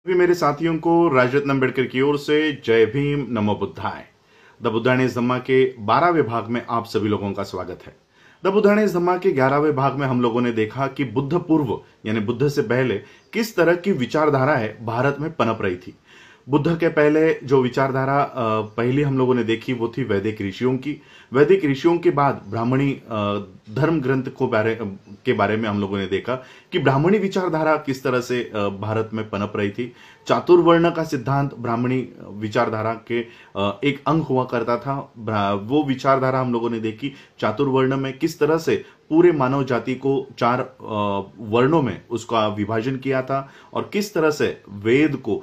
भी मेरे साथियों को राजरत्न अम्बेडकर की ओर से जय भीम, नमो बुद्धाय। द बुद्धायनीज धम्मा के 12वें भाग में आप सभी लोगों का स्वागत है। द बुद्धायनीज धम्मा के 11वें भाग में हम लोगों ने देखा कि बुद्ध पूर्व यानी बुद्ध से पहले किस तरह की विचारधाराएं भारत में पनप रही थी। बुद्ध के पहले जो विचारधारा पहली हम लोगों ने देखी वो थी वैदिक ऋषियों की। वैदिक ऋषियों के बाद ब्राह्मणी धर्म ग्रंथ के बारे में हम लोगों ने देखा कि ब्राह्मणी विचारधारा किस तरह से भारत में पनप रही थी। चातुर्वर्ण का सिद्धांत ब्राह्मणी विचारधारा के एक अंग हुआ करता था। वो विचारधारा हम लोगों ने देखी चातुर्वर्ण में किस तरह से पूरे मानव जाति को 4 वर्णों में उसका विभाजन किया था और किस तरह से वेद को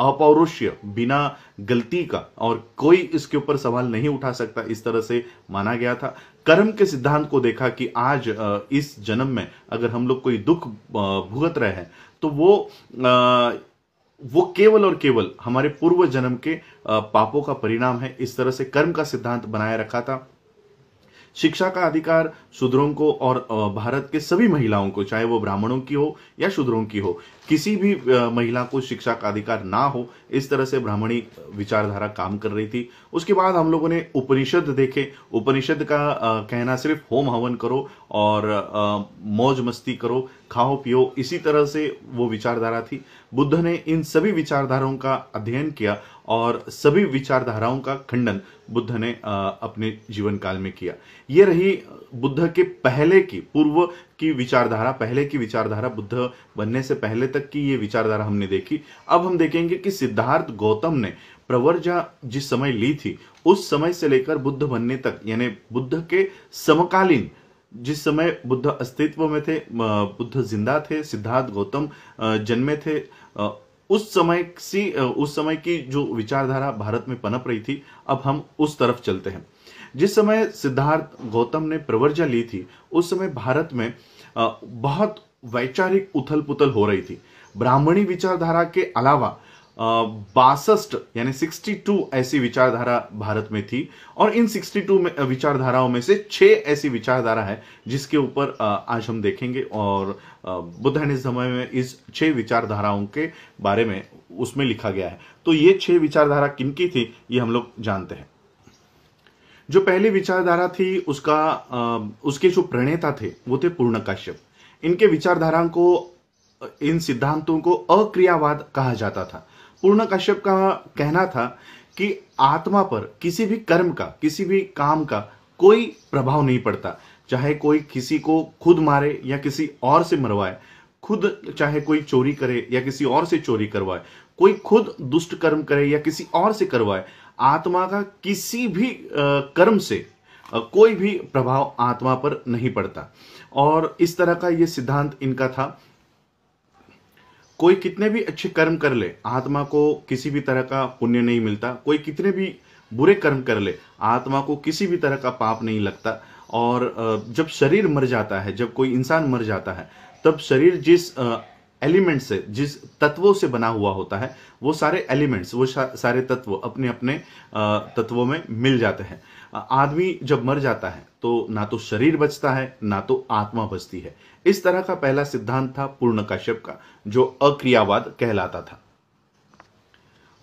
अपौरुष्य बिना गलती का और कोई इसके ऊपर सवाल नहीं उठा सकता इस तरह से माना गया था। कर्म के सिद्धांत को देखा कि आज इस जन्म में अगर हम लोग कोई दुख भुगत रहे हैं तो वो केवल और केवल हमारे पूर्व जन्म के पापों का परिणाम है। इस तरह से कर्म का सिद्धांत बनाए रखा था। शिक्षा का अधिकार शूद्रों को और भारत के सभी महिलाओं को, चाहे वो ब्राह्मणों की हो या शूद्रों की हो, किसी भी महिला को शिक्षा का अधिकार ना हो, इस तरह से ब्राह्मणी विचारधारा काम कर रही थी। उसके बाद हम लोगों ने उपनिषद देखे। उपनिषद का कहना सिर्फ होम हवन करो और मौज मस्ती करो, खाओ पियो, इसी तरह से वो विचारधारा थी। बुद्ध ने इन सभी विचारधाराओं का अध्ययन किया और सभी विचारधाराओं का खंडन बुद्ध ने अपने जीवन काल में किया। ये रही बुद्ध के पहले की पूर्व की विचारधारा, पहले की विचारधारा, बुद्ध बनने से पहले तक की ये विचारधारा हमने देखी। अब हम देखेंगे कि सिद्धार्थ गौतम ने प्रव्रजा जिस समय ली थी उस समय से लेकर बुद्ध बनने तक, यानी बुद्ध के समकालीन जिस समय बुद्ध अस्तित्व में थे, बुद्ध जिंदा थे, सिद्धार्थ गौतम जन्मे थे, उस समय की जो विचारधारा भारत में पनप रही थी, अब हम उस तरफ चलते हैं। जिस समय सिद्धार्थ गौतम ने प्रव्रजा ली थी उस समय भारत में बहुत वैचारिक उथल पुथल हो रही थी। ब्राह्मणी विचारधारा के अलावा 62 यानी 62 ऐसी विचारधारा भारत में थी और इन 62 विचारधाराओं में से 6 ऐसी विचारधारा है जिसके ऊपर आज हम देखेंगे और बुद्धायनीज धम्मा में इस 6 विचारधाराओं के बारे में उसमें लिखा गया है। तो ये 6 विचारधारा किनकी थी ये हम लोग जानते हैं। जो पहली विचारधारा थी उसके जो प्रणेता थे वो थे पूर्ण काश्यप। इनके विचारधारा को, इन सिद्धांतों को अक्रियावाद कहा जाता था। पूर्ण काश्यप का कहना था कि आत्मा पर किसी भी कर्म का, किसी भी काम का कोई प्रभाव नहीं पड़ता। चाहे कोई किसी को खुद मारे या किसी और से मरवाए, खुद चाहे कोई चोरी करे या किसी और से चोरी करवाए, कोई खुद दुष्ट कर्म करे या किसी और से करवाए, आत्मा का किसी भी कर्म से कोई भी प्रभाव आत्मा पर नहीं पड़ता। और इस तरह का यह सिद्धांत इनका था। कोई कितने भी अच्छे कर्म कर ले, आत्मा को किसी भी तरह का पुण्य नहीं मिलता। कोई कितने भी बुरे कर्म कर ले, आत्मा को किसी भी तरह का पाप नहीं लगता। और जब शरीर मर जाता है, जब कोई इंसान मर जाता है, तब शरीर जिस एलिमेंट से, जिस तत्वों से बना हुआ होता है, वो सारे एलिमेंट्स, वो सारे तत्व अपने अपने तत्वों में मिल जाते हैं। आदमी जब मर जाता है तो ना तो शरीर बचता है ना तो आत्मा बचती है। इस तरह का पहला सिद्धांत था पूर्ण काश्यप का, जो अक्रियावाद कहलाता था।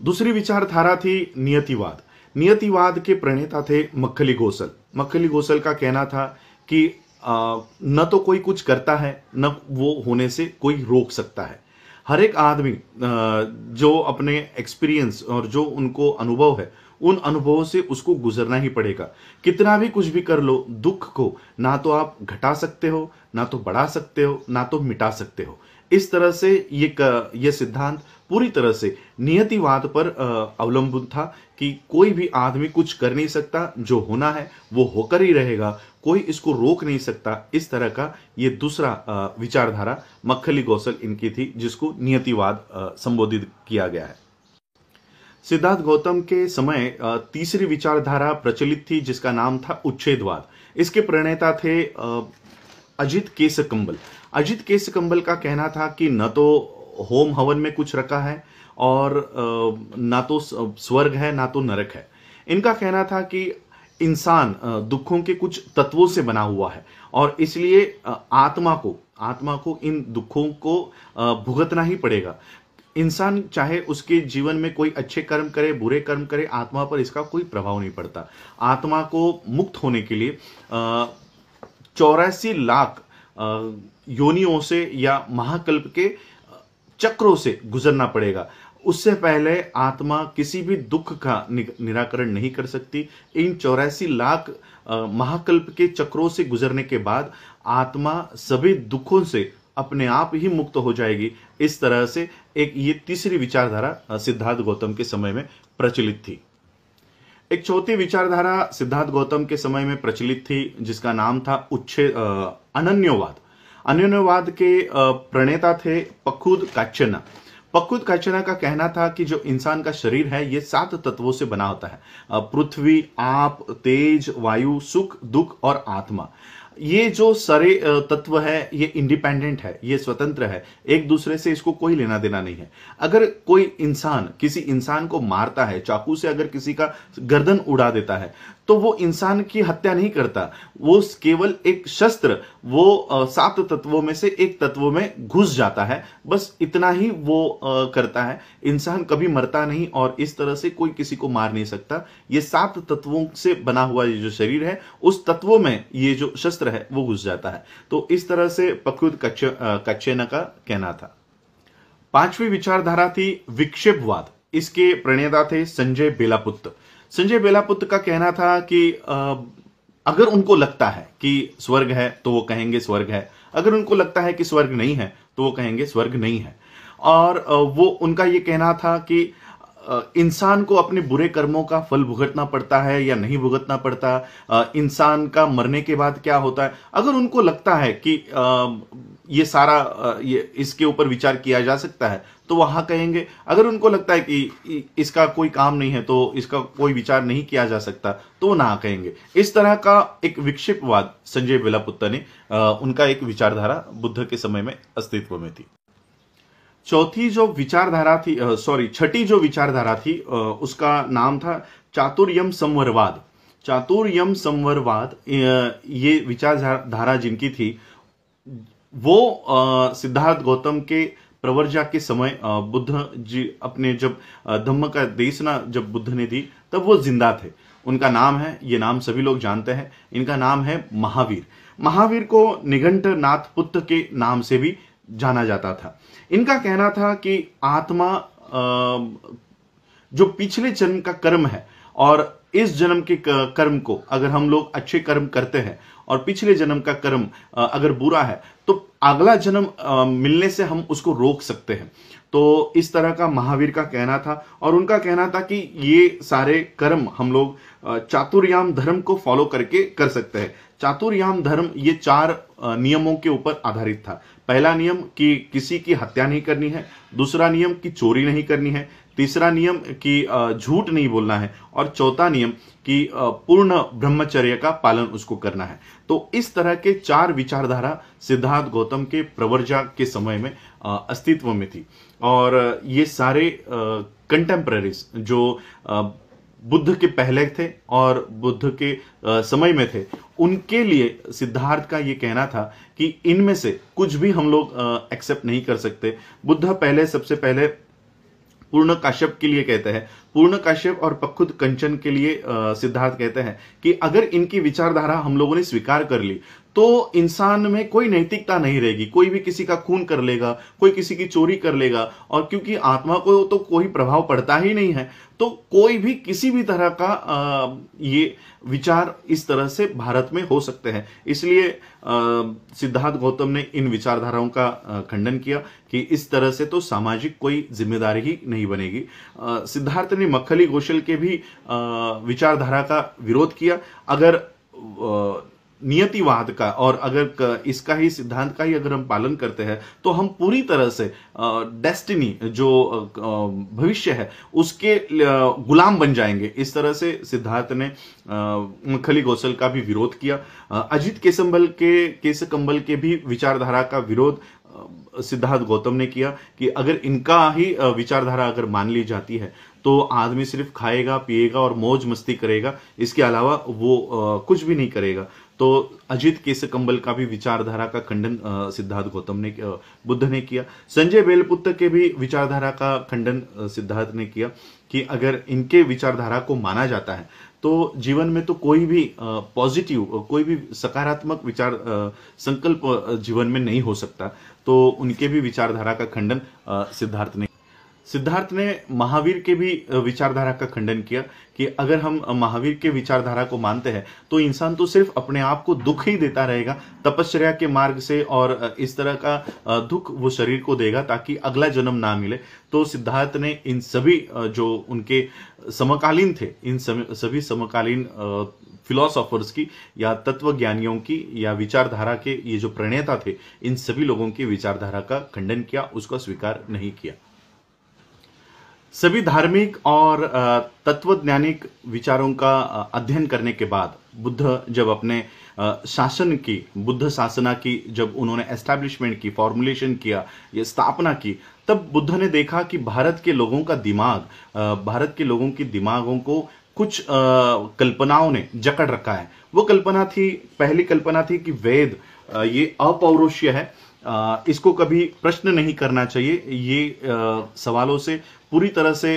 दूसरी विचारधारा थी नियतिवाद। नियतिवाद के प्रणेता थे मक्खली गोसल। मक्खली गोसल का कहना था कि न तो कोई कुछ करता है न वो होने से कोई रोक सकता है। हर एक आदमी जो अपने एक्सपीरियंस और जो उनको अनुभव है, उन अनुभवों से उसको गुजरना ही पड़ेगा। कितना भी कुछ भी कर लो, दुख को ना तो आप घटा सकते हो, ना तो बढ़ा सकते हो, ना तो मिटा सकते हो। इस तरह से ये सिद्धांत पूरी तरह से नियतिवाद पर अवलंबन था कि कोई भी आदमी कुछ कर नहीं सकता, जो होना है वो होकर ही रहेगा, कोई इसको रोक नहीं सकता। इस तरह का ये दूसरा विचारधारा मक्खली गोसल इनकी थी, जिसको नियतिवाद संबोधित किया गया है। सिद्धार्थ गौतम के समय तीसरी विचारधारा प्रचलित थी जिसका नाम था उच्छेदवाद। इसके प्रणेता थे अजित केसकंबल। अजित केसकंबल का कहना था कि न तो होम हवन में कुछ रखा है और ना तो स्वर्ग है ना तो नरक है। इनका कहना था कि इंसान दुखों के कुछ तत्वों से बना हुआ है और इसलिए आत्मा को इन दुखों को भुगतना ही पड़ेगा। इंसान चाहे उसके जीवन में कोई अच्छे कर्म करे, बुरे कर्म करे, आत्मा पर इसका कोई प्रभाव नहीं पड़ता। आत्मा को मुक्त होने के लिए 84 लाख योनियों से या महाकल्प के चक्रों से गुजरना पड़ेगा। उससे पहले आत्मा किसी भी दुख का निराकरण नहीं कर सकती। इन 84 लाख महाकल्प के चक्रों से गुजरने के बाद आत्मा सभी दुखों से अपने आप ही मुक्त हो जाएगी। इस तरह से एक ये तीसरी विचारधारा सिद्धार्थ गौतम के समय में प्रचलित थी। एक चौथी विचारधारा सिद्धार्थ गौतम के समय में प्रचलित थी जिसका नाम था अनन्यवाद। अनन्यवाद के प्रणेता थे पखुद काच्यना। पखुद काच्यना का कहना था कि जो इंसान का शरीर है ये 7 तत्वों से बना होता है, पृथ्वी, आप, तेज, वायु, सुख, दुख और आत्मा। ये जो सारे तत्व है ये इंडिपेंडेंट है, ये स्वतंत्र है, एक दूसरे से इसको कोई लेना देना नहीं है। अगर कोई इंसान किसी इंसान को मारता है, चाकू से अगर किसी का गर्दन उड़ा देता है, तो वो इंसान की हत्या नहीं करता, वो केवल एक शस्त्र वो 7 तत्वों में से एक तत्व में घुस जाता है, बस इतना ही वो करता है। इंसान कभी मरता नहीं और इस तरह से कोई किसी को मार नहीं सकता। ये 7 तत्वों से बना हुआ ये जो शरीर है उस तत्वों में ये जो शस्त्र है वो घुस जाता है। तो इस तरह से पखुद काच्यना का कहना था। 5वीं विचारधारा थी विक्षेपवाद। इसके प्रणेता थे संजय बेलापुत्र। संजय बेलापुत्र का कहना था कि अगर उनको लगता है कि स्वर्ग है तो वो कहेंगे स्वर्ग है, अगर उनको लगता है कि स्वर्ग नहीं है तो वो कहेंगे स्वर्ग नहीं है। और वो उनका ये कहना था कि इंसान को अपने बुरे कर्मों का फल भुगतना पड़ता है या नहीं भुगतना पड़ता, इंसान का मरने के बाद क्या होता है। अगर उनको लगता है कि ये सारा ये इसके ऊपर विचार किया जा सकता है तो वहां कहेंगे। अगर उनको लगता है कि इसका कोई काम नहीं है, तो इसका कोई विचार नहीं किया जा सकता, तो वो ना कहेंगे। इस तरह का एक विक्षेपवाद संजय बेलापुत्र ने उनका एक विचारधारा बुद्ध के समय में अस्तित्व में थी। छठी जो विचारधारा थी उसका नाम था चातुर्यम संवरवाद। चातुर्यम संवरवाद ये विचारधारा जिनकी थी वो सिद्धार्थ गौतम के प्रवर्जा के समय बुद्ध जी अपने जब धम्म का देशना जब बुद्ध ने दी तब वो जिंदा थे। उनका नाम है, ये नाम सभी लोग जानते हैं, इनका नाम है महावीर। महावीर को निघंटनाथ पुत्र के नाम से भी जाना जाता था। इनका कहना था कि आत्मा जो पिछले जन्म का कर्म है और इस जन्म के कर्म को अगर हम लोग अच्छे कर्म करते हैं और पिछले जन्म का कर्म अगर बुरा है तो अगला जन्म मिलने से हम उसको रोक सकते हैं। तो इस तरह का महावीर का कहना था। और उनका कहना था कि ये सारे कर्म हम लोग चातुर्याम धर्म को फॉलो करके कर सकते हैं। चातुर्याम धर्म ये 4 नियमों के ऊपर आधारित था। पहला नियम कि किसी की हत्या नहीं करनी है, दूसरा नियम कि चोरी नहीं करनी है, तीसरा नियम कि झूठ नहीं बोलना है और चौथा नियम कि पूर्ण ब्रह्मचर्य का पालन उसको करना है। तो इस तरह के 4 विचारधारा सिद्धार्थ गौतम के प्रवर्जा के समय में अस्तित्व में थी। और ये सारे कंटेम्पररीज जो बुद्ध के पहले थे और बुद्ध के समय में थे, उनके लिए सिद्धार्थ का ये कहना था कि इनमें से कुछ भी हम लोग एक्सेप्ट नहीं कर सकते। बुद्ध सबसे पहले पूर्ण काश्यप के लिए कहते हैं, पूर्ण काश्यप और पखुद कंचन के लिए सिद्धार्थ कहते हैं कि अगर इनकी विचारधारा हम लोगों ने स्वीकार कर ली तो इंसान में कोई नैतिकता नहीं रहेगी। कोई भी किसी का खून कर लेगा, कोई किसी की चोरी कर लेगा, और क्योंकि आत्मा को तो कोई प्रभाव पड़ता ही नहीं है, तो कोई भी किसी भी तरह का ये विचार इस तरह से भारत में हो सकते हैं। इसलिए सिद्धार्थ गौतम ने इन विचारधाराओं का खंडन किया कि इस तरह से तो सामाजिक कोई जिम्मेदारी ही नहीं बनेगी। सिद्धार्थ ने मक्खली कौशल के भी विचारधारा का विरोध किया। अगर नियतिवाद का और अगर इसका ही सिद्धांत का ही अगर हम पालन करते हैं तो हम पूरी तरह से डेस्टिनी जो भविष्य है उसके गुलाम बन जाएंगे। इस तरह से सिद्धार्थ ने मक्खली कौशल का भी विरोध किया। अजित केसकंबल के भी विचारधारा का विरोध सिद्धार्थ गौतम ने किया कि अगर इनका ही विचारधारा अगर मान ली जाती है तो आदमी सिर्फ खाएगा, पिएगा और मौज मस्ती करेगा, इसके अलावा वो कुछ भी नहीं करेगा। तो अजित केसकंबल का भी विचारधारा का खंडन सिद्धार्थ गौतम ने बुद्ध ने किया। संजय बेलपुत्र के भी विचारधारा का खंडन सिद्धार्थ ने किया कि अगर इनके विचारधारा को माना जाता है तो जीवन में तो कोई भी पॉजिटिव, कोई भी सकारात्मक विचार संकल्प जीवन में नहीं हो सकता। तो उनके भी विचारधारा का खंडन सिद्धार्थ ने महावीर के भी विचारधारा का खंडन किया कि अगर हम महावीर के विचारधारा को मानते हैं तो इंसान तो सिर्फ अपने आप को दुख ही देता रहेगा तपश्चर्या के मार्ग से, और इस तरह का दुख वो शरीर को देगा ताकि अगला जन्म ना मिले। तो सिद्धार्थ ने इन सभी जो उनके समकालीन थे, इन सभी समकालीन फिलोसोफर्स की या तत्वज्ञानियों की या विचारधारा के ये जो प्रणेता थे, इन सभी लोगों की विचारधारा का खंडन किया, उसको स्वीकार नहीं किया। सभी धार्मिक और तत्वज्ञानिक विचारों का अध्ययन करने के बाद बुद्ध जब अपने शासन की, बुद्ध शासना की जब उन्होंने एस्टैब्लिशमेंट की, फॉर्मुलेशन किया, ये स्थापना की, तब बुद्ध ने देखा कि भारत के लोगों का दिमाग, भारत के लोगों की दिमागों को कुछ कल्पनाओं ने जकड़ रखा है। वो कल्पना थी, पहली कल्पना थी कि वेद ये अपौरुषीय है, इसको कभी प्रश्न नहीं करना चाहिए, ये सवालों से पूरी तरह से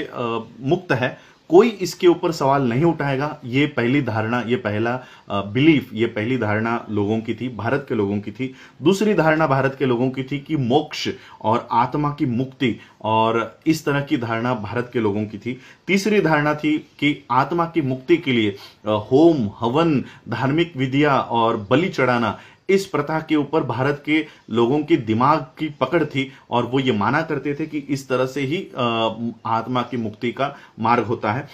मुक्त है, कोई इसके ऊपर सवाल नहीं उठाएगा। ये पहली धारणा, ये पहला बिलीफ, ये पहली धारणा लोगों की थी, भारत के लोगों की थी। दूसरी धारणा भारत के लोगों की थी कि मोक्ष और आत्मा की मुक्ति, और इस तरह की धारणा भारत के लोगों की थी। तीसरी धारणा थी कि आत्मा की मुक्ति के लिए होम, हवन, धार्मिक विधियां और बलि चढ़ाना, इस प्रथा के ऊपर भारत के लोगों की दिमाग की पकड़ थी, और वो ये माना करते थे कि इस तरह से ही आत्मा की मुक्ति का मार्ग होता है।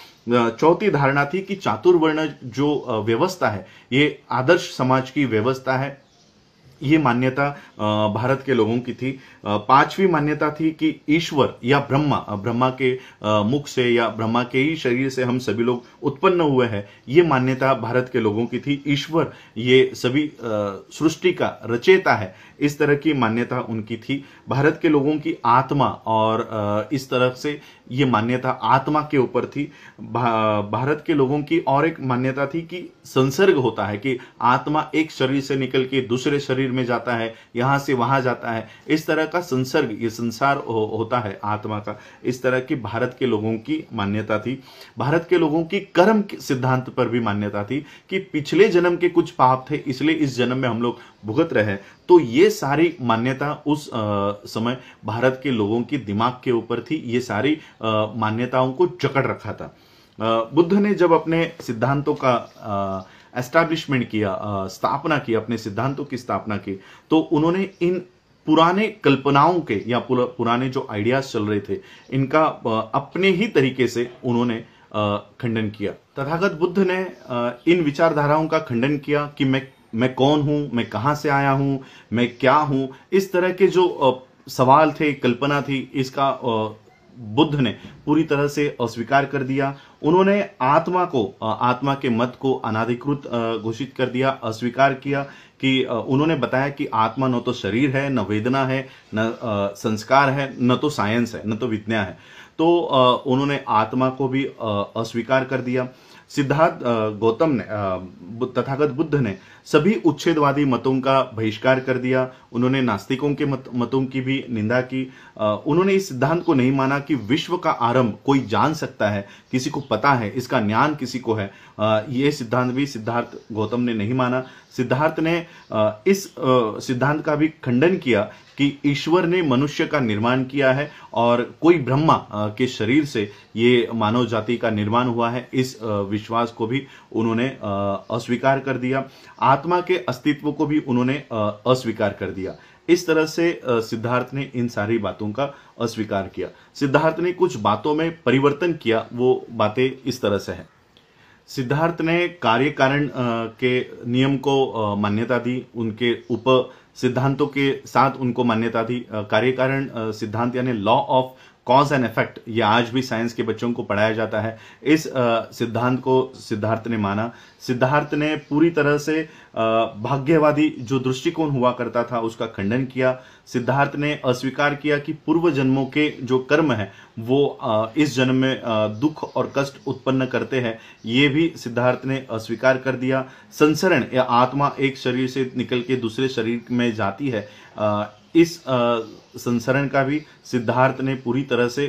चौथी धारणा थी कि चातुर्वर्ण जो व्यवस्था है, ये आदर्श समाज की व्यवस्था है, ये मान्यता भारत के लोगों की थी। पांचवी मान्यता थी कि ईश्वर या ब्रह्मा के मुख से या ब्रह्मा के ही शरीर से हम सभी लोग उत्पन्न हुए हैं, ये मान्यता भारत के लोगों की थी। ईश्वर ये सभी सृष्टि का रचयिता है, इस तरह की मान्यता उनकी थी। भारत के लोगों की आत्मा, और इस तरह से ये मान्यता आत्मा के ऊपर थी। भारत के लोगों की और एक मान्यता थी कि संसर्ग होता है, कि आत्मा एक शरीर से निकल के दूसरे शरीर में जाता है, यहां से वहां जाता है, इस तरह का संसर्ग, ये संसार होता है आत्मा का। इस तरह की भारत के लोगों की मान्यता थी। भारत के लोगों की कर्म सिद्धांत पर भी मान्यता थी कि पिछले जन्म के कुछ पाप थे, इसलिए इस जन्म में हम लोग भुगत रहे। तो ये सारी मान्यता उस समय भारत के लोगों की दिमाग के ऊपर थी, ये सारी मान्यताओं को जकड़ रखा था। बुद्ध ने जब अपने सिद्धांतों का एस्टैब्लिशमेंट किया, स्थापना की, अपने सिद्धांतों की स्थापना की, तो उन्होंने इन पुराने कल्पनाओं के या पुराने जो आइडियाज चल रहे थे, इनका अपने ही तरीके से उन्होंने खंडन किया। तथागत बुद्ध ने इन विचारधाराओं का खंडन किया कि मैं कौन हूं, मैं कहां से आया हूं, मैं क्या हूं, इस तरह के जो सवाल थे, कल्पना थी, इसका बुद्ध ने पूरी तरह से अस्वीकार कर दिया। उन्होंने आत्मा के मत को अनाधिकृत घोषित कर दिया, अस्वीकार किया कि उन्होंने बताया कि आत्मा न तो शरीर है, न वेदना है, न संस्कार है, न तो साइंस है, न तो विज्ञान है। तो उन्होंने आत्मा को भी अस्वीकार कर दिया। सिद्धार्थ गौतम ने, तथागत बुद्ध ने सभी उच्छेदवादी मतों का बहिष्कार कर दिया। उन्होंने नास्तिकों के मतों की भी निंदा की। उन्होंने इस सिद्धांत को नहीं माना कि विश्व का आरंभ कोई जान सकता है, किसी को पता है, इसका ज्ञान किसी को है। ये सिद्धांत भी सिद्धार्थ गौतम ने नहीं माना। सिद्धार्थ ने इस सिद्धांत का भी खंडन किया कि ईश्वर ने मनुष्य का निर्माण किया है और कोई ब्रह्मा के शरीर से ये मानव जाति का निर्माण हुआ है। इस विश्वास को भी उन्होंने अस्वीकार कर दिया। आत्मा के अस्तित्व को भी उन्होंने अस्वीकार कर दिया। इस तरह से सिद्धार्थ ने इन सारी बातों का अस्वीकार किया। सिद्धार्थ ने कुछ बातों में परिवर्तन किया, वो बातें इस तरह से है। सिद्धार्थ ने कार्य कारण के नियम को मान्यता दी, उनके उप सिद्धांतों के साथ उनको मान्यता दी। कार्य कारण सिद्धांत यानी law of cause and effect, ये आज भी साइंस के बच्चों को पढ़ाया जाता है। इस सिद्धांत को सिद्धार्थ ने माना। सिद्धार्थ ने पूरी तरह से भाग्यवादी जो दृष्टिकोण हुआ करता था उसका खंडन किया। सिद्धार्थ ने अस्वीकार किया कि पूर्व जन्मों के जो कर्म है वो इस जन्म में दुख और कष्ट उत्पन्न करते हैं, ये भी सिद्धार्थ ने अस्वीकार कर दिया। संसरण या आत्मा एक शरीर से निकल के दूसरे शरीर में जाती है, इस संसरण का भी सिद्धार्थ ने पूरी तरह से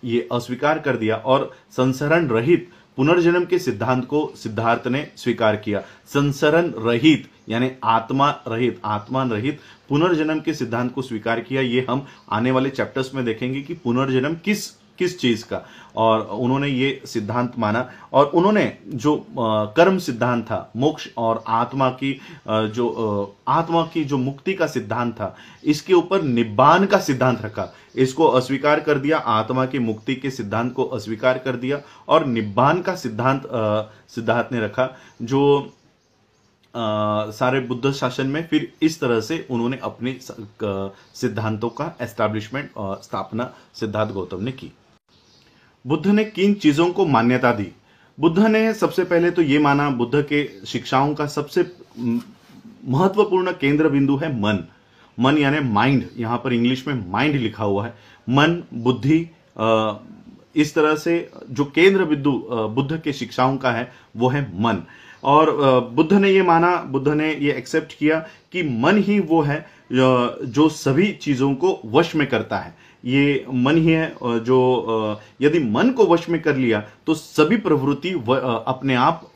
ये अस्वीकार कर दिया और संसरण रहित पुनर्जन्म के सिद्धांत को सिद्धार्थ ने स्वीकार किया। संसरण रहित यानी आत्मा रहित पुनर्जन्म के सिद्धांत को स्वीकार किया। ये हम आने वाले चैप्टर्स में देखेंगे कि पुनर्जन्म किस चीज का, और उन्होंने ये सिद्धांत माना। और उन्होंने जो कर्म सिद्धांत था, मोक्ष और आत्मा की जो मुक्ति का सिद्धांत था, इसके ऊपर निब्बान का सिद्धांत रखा। इसको अस्वीकार कर दिया, आत्मा की मुक्ति के सिद्धांत को अस्वीकार कर दिया और निब्बान का सिद्धांत सिद्धार्थ ने रखा, जो सारे बुद्ध शासन में फिर इस तरह से उन्होंने अपने सिद्धांतों का एस्टैब्लिशमेंट और स्थापना सिद्धार्थ गौतम ने की। बुद्ध ने किन चीजों को मान्यता दी? बुद्ध ने सबसे पहले तो ये माना, बुद्ध के शिक्षाओं का सबसे महत्वपूर्ण केंद्र बिंदु है मन यानी माइंड। यहां पर इंग्लिश में माइंड लिखा हुआ है। मन, बुद्धि, इस तरह से जो केंद्र बिंदु बुद्ध के शिक्षाओं का है वो है मन। और बुद्ध ने ये माना, बुद्ध ने ये एक्सेप्ट किया कि मन ही वो है जो सभी चीजों को वश में करता है। ये मन ही है जो यदि मन को वश में कर लिया तो सभी प्रवृत्ति अपने आप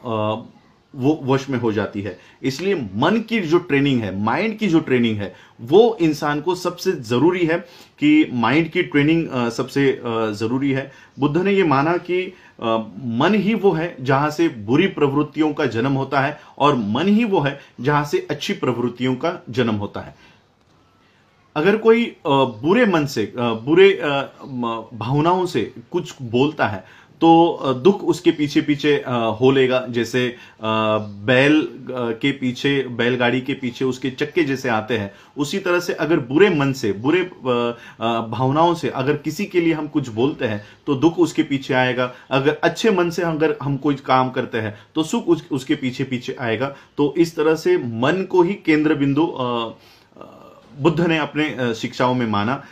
वो वश में हो जाती है। इसलिए मन की जो ट्रेनिंग है, माइंड की जो ट्रेनिंग है, वो इंसान को सबसे जरूरी है कि माइंड की ट्रेनिंग सबसे जरूरी है। बुद्ध ने ये माना कि मन ही वो है जहां से बुरी प्रवृत्तियों का जन्म होता है और मन ही वो है जहां से अच्छी प्रवृत्तियों का जन्म होता है। अगर कोई बुरे मन से, बुरे भावनाओं से कुछ बोलता है तो दुख उसके पीछे पीछे हो लेगा। जैसे बैलगाड़ी के पीछे उसके चक्के जैसे आते हैं, उसी तरह से अगर बुरे मन से, बुरे भावनाओं से अगर किसी के लिए हम कुछ बोलते हैं तो दुख उसके पीछे आएगा। अगर अच्छे मन से अगर हम कोई काम करते हैं तो सुख उसके पीछे पीछे आएगा। तो इस तरह से मन को ही केंद्र बिंदु बुद्ध ने अपने शिक्षाओं में माना।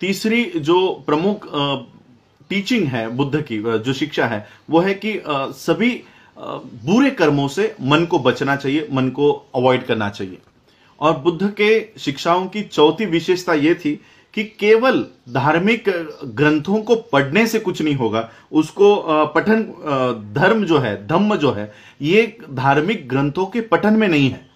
तीसरी जो प्रमुख टीचिंग है बुद्ध की, जो शिक्षा है, वो है कि सभी बुरे कर्मों से मन को बचना चाहिए, मन को अवॉइड करना चाहिए। और बुद्ध के शिक्षाओं की चौथी विशेषता यह थी कि केवल धार्मिक ग्रंथों को पढ़ने से कुछ नहीं होगा। उसको पठन, धर्म जो है, धम्म जो है, ये धार्मिक ग्रंथों के पठन में नहीं है।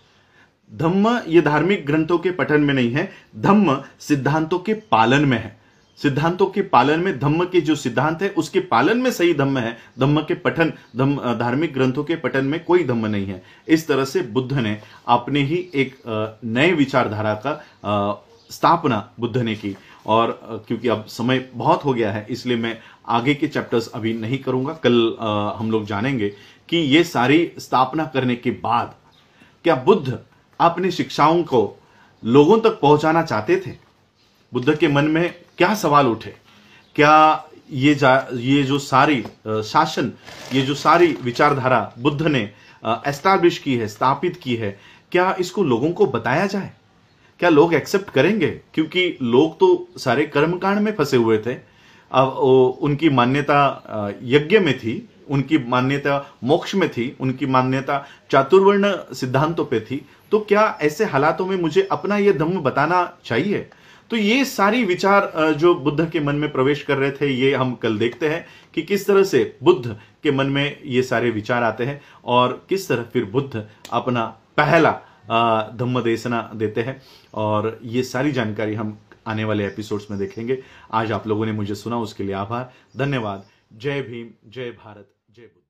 धम्म ये धार्मिक ग्रंथों के पठन में नहीं है, धम्म सिद्धांतों के पालन में है। सिद्धांतों के पालन में, धम्म के जो सिद्धांत है उसके पालन में सही धम्म है। धम्म के पठन, धार्मिक ग्रंथों के पठन में कोई धम्म नहीं है। इस तरह से बुद्ध ने अपने ही एक नए विचारधारा का स्थापना बुद्ध ने की। और क्योंकि अब समय बहुत हो गया है इसलिए मैं आगे के चैप्टर्स अभी नहीं करूंगा। कल हम लोग जानेंगे कि ये सारी स्थापना करने के बाद क्या बुद्ध अपनी शिक्षाओं को लोगों तक पहुंचाना चाहते थे। बुद्ध के मन में क्या सवाल उठे, क्या ये जो सारी शासन, ये जो सारी विचारधारा बुद्ध ने एस्टैब्लिश की है, स्थापित की है, क्या इसको लोगों को बताया जाए? क्या लोग एक्सेप्ट करेंगे? क्योंकि लोग तो सारे कर्मकांड में फंसे हुए थे। अब उनकी मान्यता यज्ञ में थी, उनकी मान्यता मोक्ष में थी, उनकी मान्यता चातुर्वर्ण सिद्धांतों पे थी। तो क्या ऐसे हालातों में मुझे अपना यह धम्म बताना चाहिए? तो ये सारी विचार जो बुद्ध के मन में प्रवेश कर रहे थे, ये हम कल देखते हैं कि किस तरह से बुद्ध के मन में ये सारे विचार आते हैं और किस तरह फिर बुद्ध अपना पहला धम्म देशना देते हैं। और ये सारी जानकारी हम आने वाले एपिसोड्स में देखेंगे। आज आप लोगों ने मुझे सुना, उसके लिए आभार, धन्यवाद। जय भीम, जय भारत, जय बुद्ध।